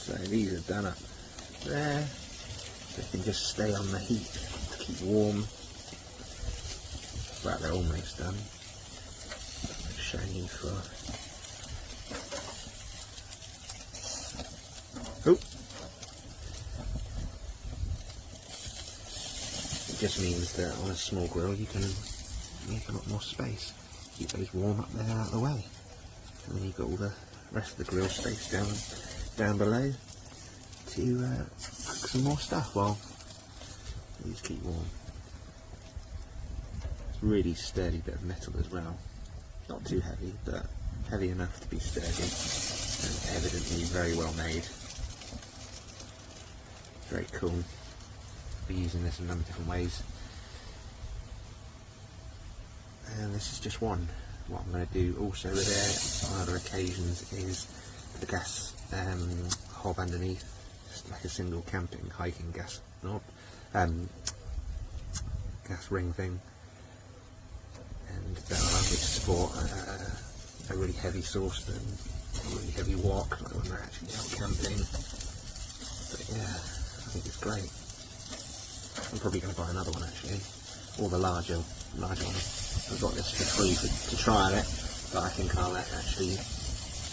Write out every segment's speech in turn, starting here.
So these are done up there. They can just stay on the heat to keep warm. Well, they're almost done. I'm showing you for. Oh. It just means that on a small grill you can make a lot more space. Keep those warm up there out of the way. And then you've got all the rest of the grill space down below to cook some more stuff while these keep warm. It's a really sturdy bit of metal as well. Not too heavy, but heavy enough to be sturdy and evidently very well made. Very cool. I'll be using this in a number of different ways. And this is just one. What I'm going to do also with it on other occasions is the gas hob underneath, just like a single camping hiking gas knob, gas ring thing, and that'll allow me to support a really heavy saucepan, a really heavy wok, like when we're actually out camping. But yeah, I think it's great. I'm probably going to buy another one actually, or the larger one. I've got this for free to try it, but I think I'll actually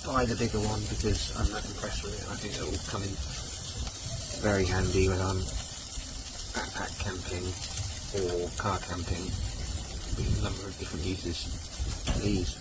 buy the bigger one because I'm not impressed with it. I think it will come in very handy when I'm backpack camping or car camping. There'll be a number of different uses for these.